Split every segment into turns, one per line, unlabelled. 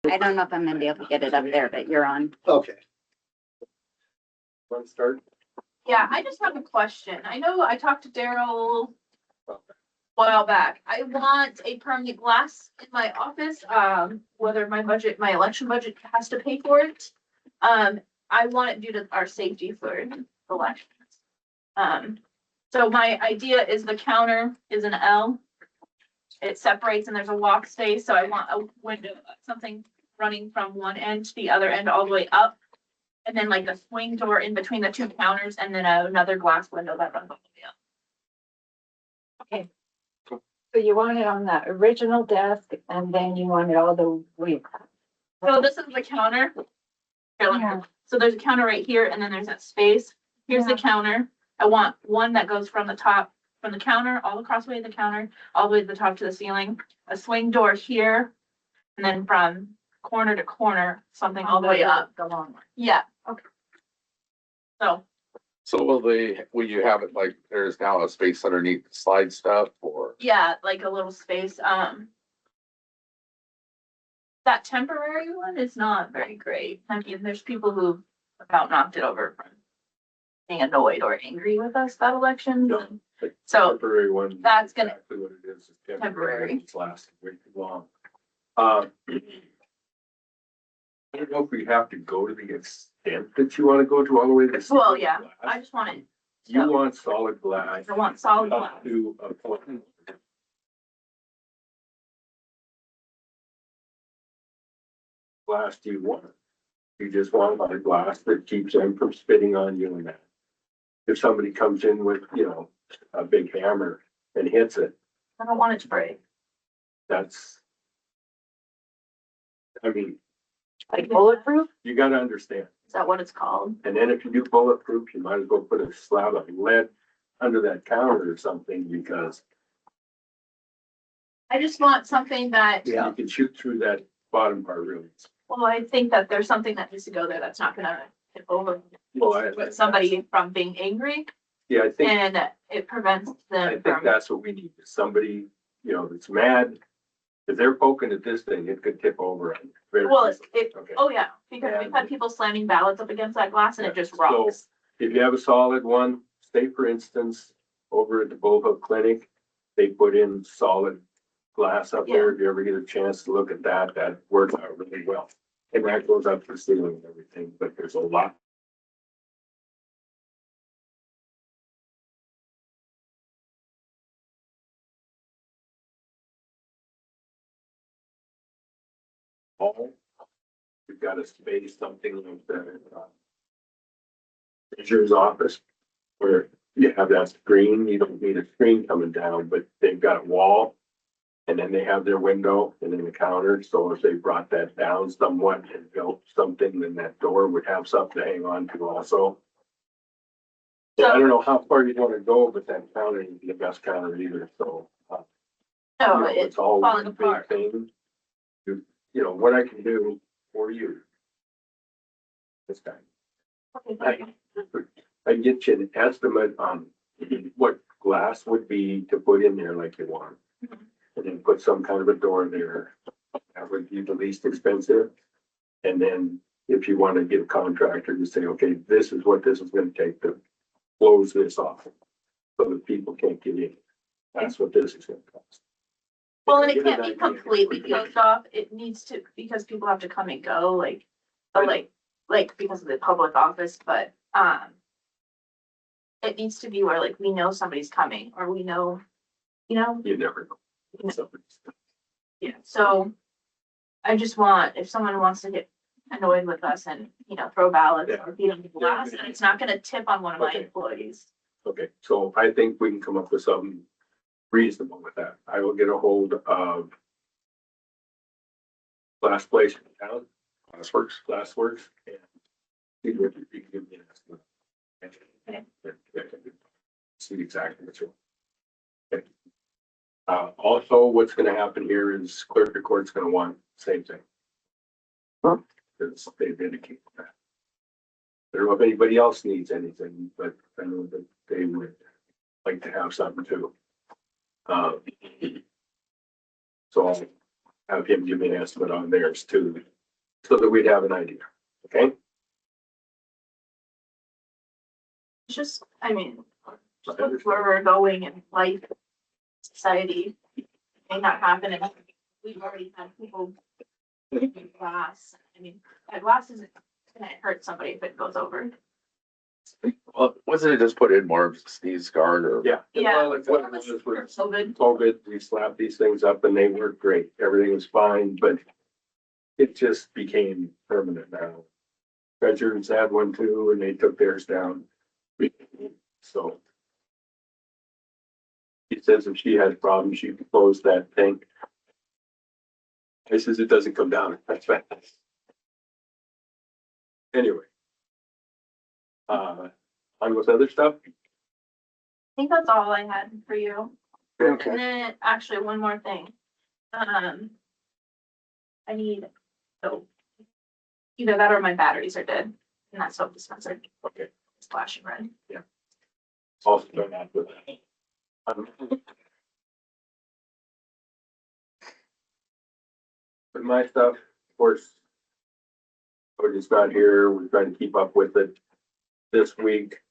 I don't know if I'm gonna be able to get it up there, but you're on.
Okay. Want to start?
Yeah, I just have a question. I know I talked to Daryl a while back. I want a permanent glass in my office, whether my election budget has to pay for it. I want it due to our safety for elections. So my idea is the counter is an L. It separates and there's a walk space, so I want a window, something running from one end to the other end all the way up. And then like a swing door in between the two counters and then another glass window that runs all the way up.
So you want it on the original desk and then you want it all the way.
So this is the counter. Here, let me-
Yeah.
So there's a counter right here and then there's that space. Here's the counter. I want one that goes from the top, from the counter, all across the way to the counter, all the way to the top to the ceiling. A swing door here. And then from corner to corner, something all the way up.
The long one.
Yeah.
Okay.
So,
So will you have it like there's now a space underneath the slide stuff or?
yeah, like a little space, that temporary one is not very great. I mean, there's people who about knocked it over from being annoyed or angry with us that election.
No.
So
Temporary one.
that's gonna-
Exactly what it is. It's
Temporary.
It's lasting way too long. I don't know if we have to go to the extent that you want to go to all the way to.
Well,
solid
yeah,
glass.
I just want it.
You want solid glass.
I want solid
Up
glass.
to a point. Glass do you want? You just want a glass that keeps them from spitting on you and that. If somebody comes in with, a big hammer and hits it,
I don't want it to break.
that's. I mean,
Like bulletproof?
you gotta understand.
Is that what it's called?
And then if you do bulletproof, you might as well put a slab of lead under that counter or something because
I just want something that,
you can shoot through that bottom part really.
well, I think that there's something that needs to go there that's not gonna tip over
Well,
with somebody from being angry
Yeah, I think,
and it prevents
I
them
think
from.
that's what we need. Is somebody, that's mad. If they're poking at this thing, it could tip over. Very
Well,
easily. Okay.
oh yeah, because we've had people slamming ballots up against that glass and it just rocks.
If you have a solid one, say for instance, over at the Bullhook Clinic, they put in solid glass up there. If you ever get a chance to look at that, that works out really well. And that goes up to the ceiling and everything, but there's a lot. All, we've got a space, something like the treasurer's office, where you have that screen, you don't need a screen coming down, but they've got a wall. And then they have their window and then the counter, so if they brought that down somewhat and built something, then that door would have something to hang on to also. So I don't know how far you wanna go, but that counter is the best counter either, so.
No, it's
all
falling
one big
apart.
thing. What I can do for you. This time. I get you an estimate on what glass would be to put in there like you want. And then put some kind of a door there. That would be the least expensive. And then if you want to get a contractor to say, okay, this is what this is gonna take to close this off. So that people can't get in. That's what this is gonna cost.
Well, and it
Get an
can't be
idea.
completely closed off. It needs to, because people have to come and go, like because of the public office, but, it needs to be where like we know somebody's coming or we know,
You never know. Somebody's-
yeah, so I just want, if someone wants to get annoyed with us and, throw ballots or beat on the glass, and it's not gonna tip on one of my
Okay.
employees.
Okay, so I think we can come up with something reasonable with that. I will get a hold of Glass Place in town, Glassworks, and see what you can give me an estimate. See exactly what's wrong. Okay. Also, what's gonna happen here is clerk of court's gonna want same thing. Because they've indicated that. I don't know if anybody else needs anything, but I know that they would like to have something too. So have him give me an estimate on theirs too, so that we'd have an idea, okay?
It's just, I mean, just with where we're going in life, society, it may not happen, and we've already had people with glass. I mean, that glass isn't gonna hurt somebody if it goes over.
Well, wasn't it just put in more of a sneeze guard or?
Yeah.
Yeah.
Well, it's what it was with
COVID.
COVID, we slapped these things up and they worked great. Everything was fine, but it just became permanent now. Treasurers had one too, and they took theirs down. So he says if she has problems, she can close that thing. He says it doesn't come down that fast. Anyway. On with other stuff?
I think that's all I had for you.
Okay.
And then, actually, one more thing. I need, so, either that or my batteries are dead, and that soap dispenser
Okay.
is flashing red.
Also done that with With my stuff, of course, Cody's not here. We're trying to keep up with it. This week,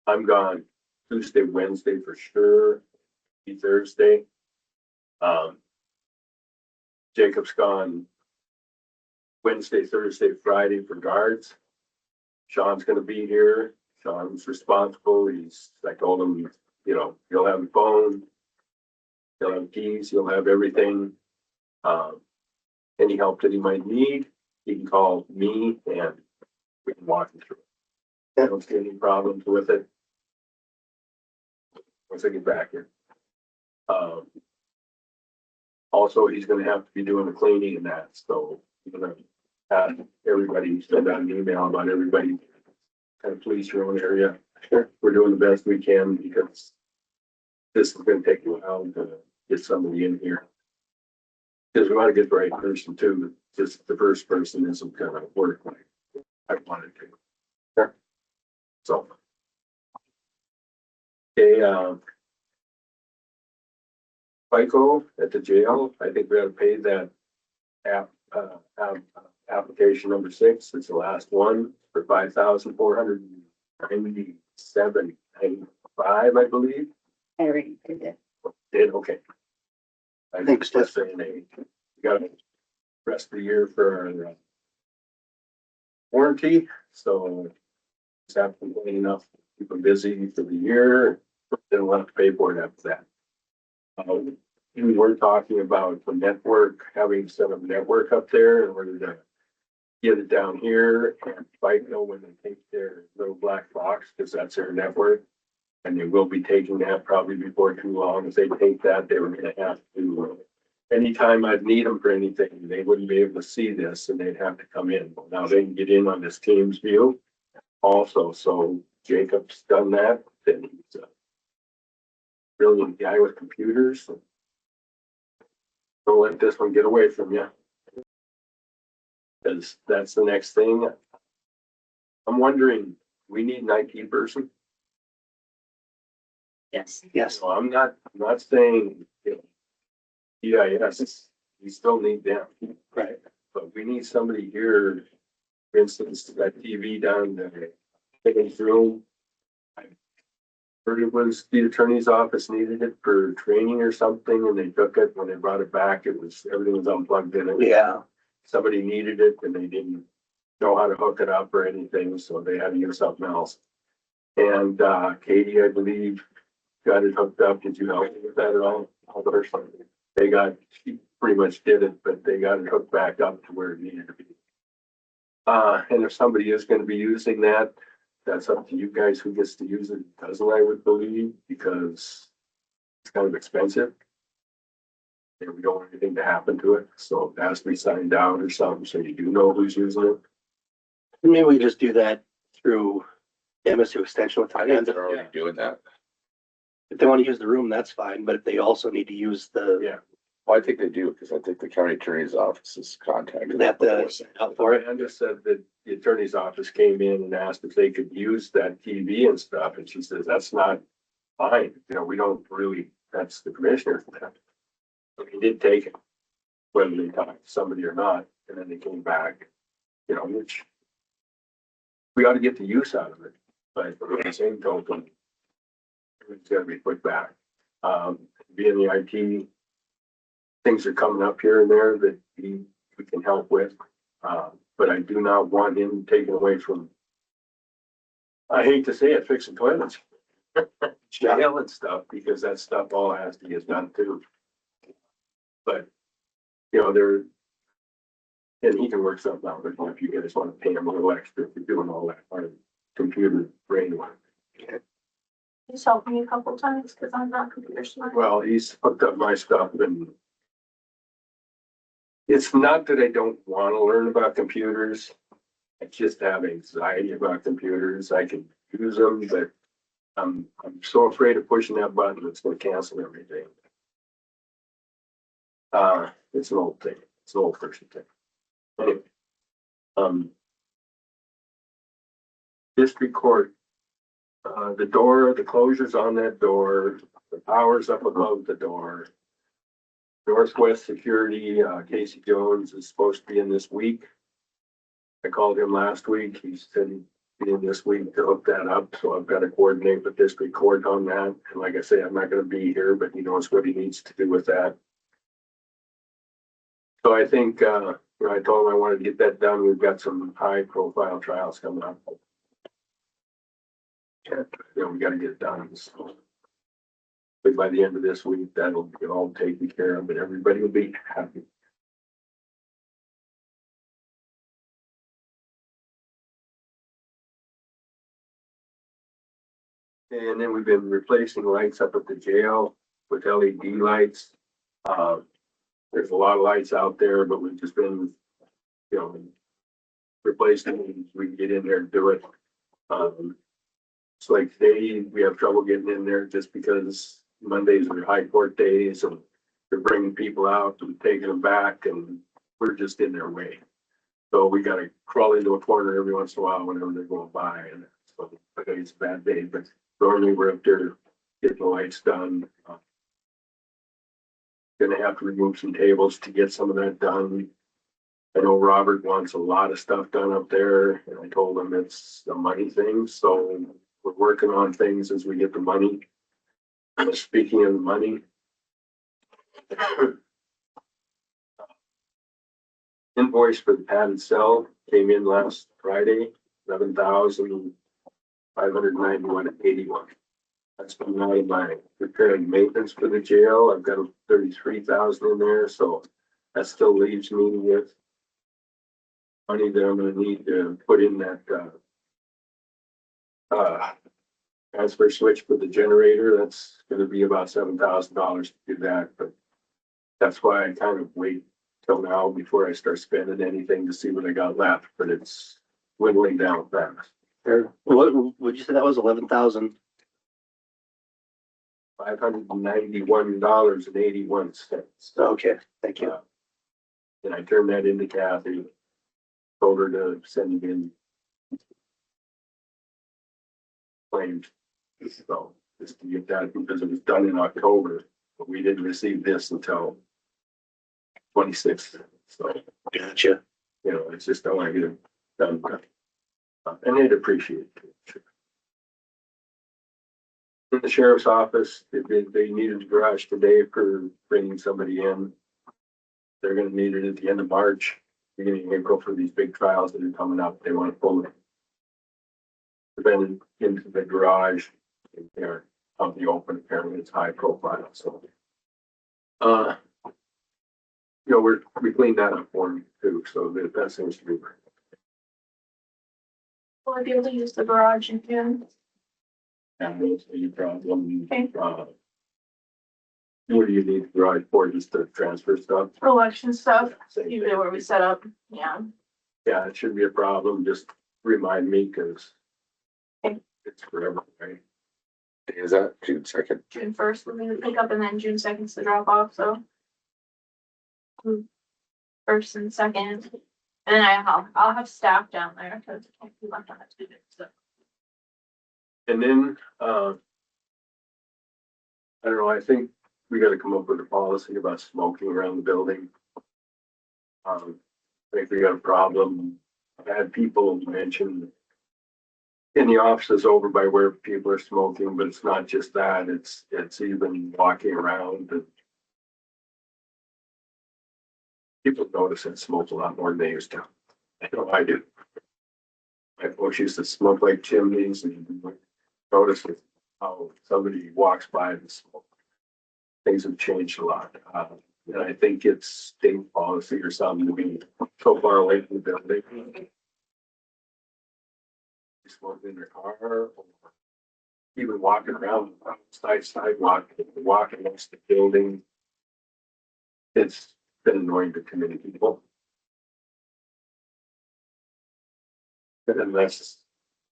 I'm gone Tuesday, Wednesday for sure, be Thursday. Jacob's gone Wednesday, Thursday, Friday for guards. Sean's gonna be here. Sean's responsible. I told him, you know, he'll have a phone. He'll have keys, he'll have everything. Any help that he might need, he can call me and we can walk him through it. I don't see any problems with it. Once I get back here. Also, he's gonna have to be doing the cleaning and that, so we're gonna have everybody send out an email about everybody. Kind of police your own area. Sure. We're doing the best we can because this is gonna take a while to get somebody in here. Because we want to get the right person too, just the first person isn't gonna work like I wanted to. Sure. So. Okay, FICO at the jail, I think we ought to pay that application number 6, it's the last one for $5,497.95, I believe.
I already did it.
Did, okay. I
Thanks,
just saying, we got the rest of the year for our warranty, so it's happening enough, to keep them busy for the year, then we'll have to pay for it after that. We were talking about the network, having set up network up there in order to get it down here and FICO when they take their little black box, because that's their network. And they will be taking that probably before too long. If they take that, they were gonna have to, anytime I'd need them for anything, they wouldn't be able to see this and they'd have to come in. Now they can get in on this Teams view also, so Jacob's done that, then he's a brilliant guy with computers. Don't let this one get away from you. Because that's the next thing. I'm wondering, we need an IT person?
Yes.
Yes.
So I'm not saying, you know, EIS, we still need them,
Right.
but we need somebody here. For instance, that TV down there, Higgins room. I heard it was the attorney's office needed it for training or something, and they took it, when they brought it back, everything was unplugged in it.
Yeah.
Somebody needed it and they didn't know how to hook it up or anything, so they had to use something else. And Katie, I believe, got it hooked up. Did you help me with that at all? She pretty much did it, but they got it hooked back up to where it needed to be. And if somebody is gonna be using that, that's up to you guys who gets to use it, doesn't, I would believe, because it's kind of expensive. And we don't want anything to happen to it, so it has to be signed out or something, so you do know who's using it.
Maybe we just do that through MSU Extension with
I think they're already doing that.
If they want to use the room, that's fine, but if they also need to use the,
Yeah.
Well, I think they do, because I think the county attorney's office is contacted.
that
before.
out for it.
Amanda said that the attorney's office came in and asked if they could use that TV and stuff, and she says, that's not fine, you know, we don't really, that's the commissioner for that. But he did take it. whether they talked to somebody or not, and then they came back, you know, which we ought to get the use out of it, but at the same token, it's gotta be put back. Being the IT, things are coming up here and there that we can help with. But I do not want him taken away from, I hate to say it, fixing toilets. Jail and stuff, because that stuff all has to get done too. But, you know, and he can work something out, but if you guys want to pay him a little extra for doing all that part of computer brain work.
He's helped me a couple times because I'm not computer smart.
Well, he's hooked up my stuff and it's not that I don't want to learn about computers. I just have anxiety about computers. I can use them, but I'm so afraid of pushing that button, it's gonna cancel everything. It's an old thing. It's an old person thing. Anyway, district court, the door, the closure's on that door, the power's up above the door. Northwest Security, Casey Jones is supposed to be in this week. I called him last week. He said he'd be in this week to hook that up, so I've got to coordinate with district court on that. And like I say, I'm not gonna be here, but he knows what he needs to do with that. So I think, I told him I wanted to get that done. We've got some high profile trials coming up. You know, we gotta get it done, so. But by the end of this week, that'll be all taken care of, and everybody will be happy. And then we've been replacing lights up at the jail with LED lights. There's a lot of lights out there, but we've just been, you know, replacing them. We can get in there and do it. So like today, we have trouble getting in there just because Mondays are high court days and they're bringing people out and taking them back and we're just in their way. So we gotta crawl into a corner every once in a while whenever they're going by, and so okay, it's a bad day, but normally we're up there getting the lights done. Gonna have to remove some tables to get some of that done. I know Robert wants a lot of stuff done up there, and I told him it's a money thing, so we're working on things as we get the money. Speaking of the money, invoice for the padded cell came in last Friday, $11,591.81. That's coming out of my repair and maintenance for the jail. I've got 33,000 in there, so that still leaves me with money that I'm gonna need to put in that transfer switch for the generator. That's gonna be about $7,000 to do that, but that's why I kind of wait till now before I start spending anything to see what I got left, but it's dwindling down fast.
What would you say that was 11,000?
$591.81.
Okay, thank you.
And I turned that into Kathy, told her to send it in claims. So just to get that, because it was done in October, but we didn't receive this until 26th. So,
Gotcha.
you know, it's just, I want to get it done. And they'd appreciate it. In the sheriff's office, they needed the garage today for bringing somebody in. They're gonna need it at the end of March, beginning of April for these big trials that are coming up. They want to pull it. Then into the garage, there, out in the open, apparently it's high profile, so. You know, we cleaned that up for him too, so that seems to be.
Will I be able to use the garage in June?
And that's a problem.
Okay.
What do you need the garage for? Just to transfer stuff?
Election stuff,
Same
usually
thing.
where we set up, yeah.
Yeah, it shouldn't be a problem. Just remind me, cause
Okay.
it's forever, right?
Is that June 2nd?
June 1st, we're gonna pick up, and then June 2nd is the drop off, so. 1st and 2nd, and then I'll have staff down there, because I can't be left on to do it, so.
And then, I don't know, I think we gotta come up with a policy about smoking around the building. If we got a problem, I've had people mention in the offices over by where people are smoking, but it's not just that, it's even walking around and people notice and smoke a lot more than they used to. I know I do. My folks used to smoke like chimneys and notice how somebody walks by and smoke. Things have changed a lot. And I think it's state policy or something to be so far away from the building. Smoking in their car or even walking around outside sidewalk, walking next to the building. It's been annoying to too many people. But unless,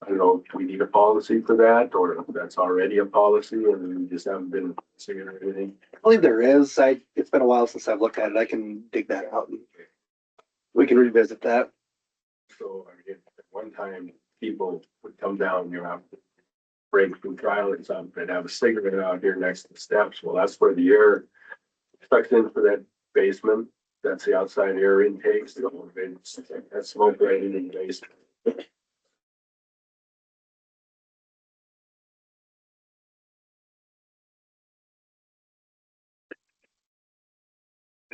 I don't know, if we need a policy for that or if that's already a policy and we just haven't been seeing or anything.
I believe there is. It's been a while since I've looked at it. I can dig that out and we can revisit that.
So I mean, at one time, people would come down, after break from trial and something, they'd have a cigarette out here next to the steps. Well, that's where the air sucks in for that basement. That's the outside air intake. So that's smoke right into the basement.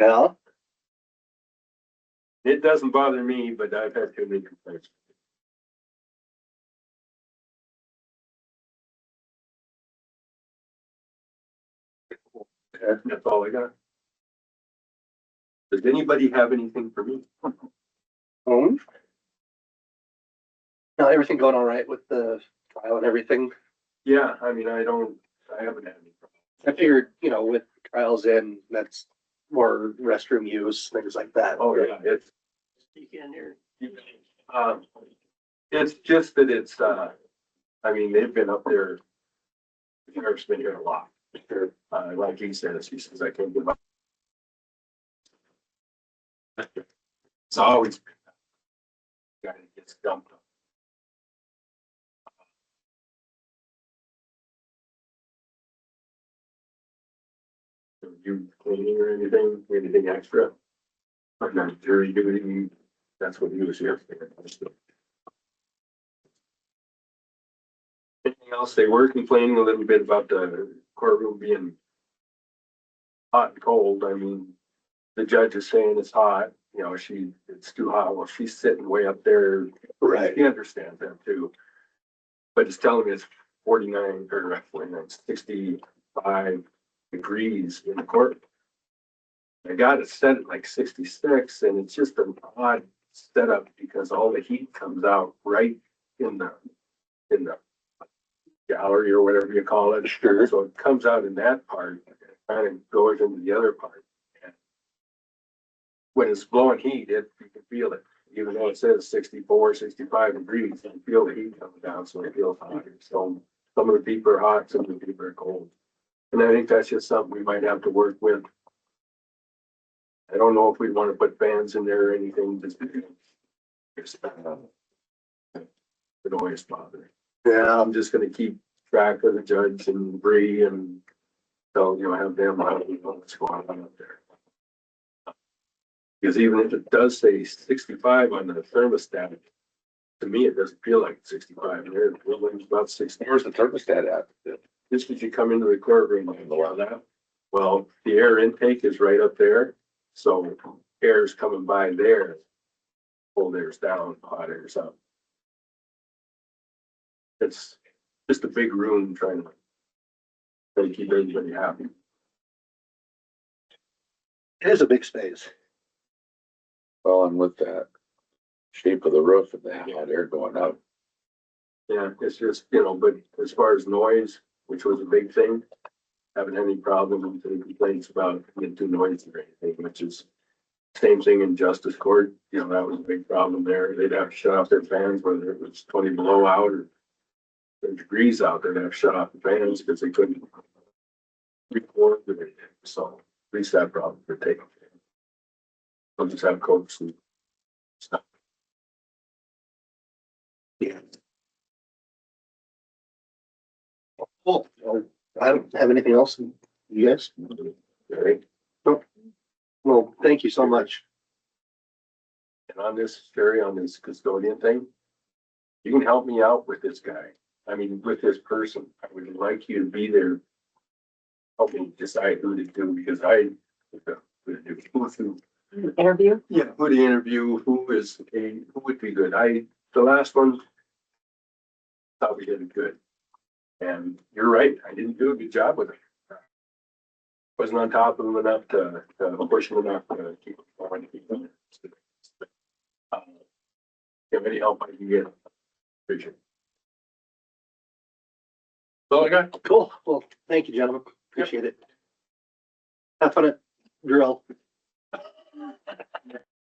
Yeah.
It doesn't bother me, but I've had too many complaints. That's all I got. Does anybody have anything for me?
No, everything going all right with the trial and everything.
Yeah, I mean, I haven't had any problems.
I figured, with trials in, that's more restroom use, things like that.
Oh, yeah,
You can hear.
it's just that I mean, they've been up there. The sheriff's been here a lot.
Sure.
Like he says, I can't give up. It's always been that guy that gets dumped. Are you cleaning or anything extra? Or not jury duty? That's what he was here for. Anything else? They were complaining a little bit about the courtroom being hot and cold. I mean, the judge is saying it's hot, it's too hot. Well, she's sitting way up there.
Right.
He understands that too. But it's telling me it's 49 or 65 degrees in the court. I got it set at like 66 and it's just an odd setup because all the heat comes out right in the gallery or whatever you call it.
Sure.
So it comes out in that part and kind of goes into the other part. And when it's blowing heat, you can feel it. Even though it says 64, 65 degrees, you can feel the heat coming down, so it feels hotter. So some of the people are hot, some of the people are cold. And I think that's just something we might have to work with. I don't know if we want to put fans in there or anything, just it always bothers. Yeah, I'm just gonna keep track of the judge and Bree and so, have them know what's going on up there. Because even if it does say 65 on the thermostat, to me, it doesn't feel like 65. There, the building's about 60.
Where's the thermostat at?
Just as you come into the courtroom, well, the air intake is right up there. So air's coming by there. Cold air's down, hot air's up. It's just a big room trying to keep everybody happy.
It is a big space.
Well, and with that shape of the roof and the hot air going up.
Yeah, it's just, but as far as noise, which was a big thing, haven't had any problem with any complaints about getting too noisy or anything, which is same thing in justice court. That was a big problem there. They'd have to shut off their fans whether it was 20 below out or 30 degrees out there. They'd have to shut off the fans because they couldn't record or anything. So at least that problem could take. They'll just have coats and stuff.
Yeah. Well, I don't have anything else. You guys?
Okay.
Well, thank you so much.
And on this, Sherry, on this custodian thing, you can help me out with this guy. I mean, with this person. I would like you to be there. Help me decide who to do, because who to do,
Interview?
yeah, who to interview, who would be good. The last one, thought we did it good. And you're right, I didn't do a good job with it. Wasn't on top of him enough to push him enough to keep him going. Give any help I can get. Appreciate it. So I got,
Cool. Well, thank you, gentlemen. Appreciate it. Have fun at drill.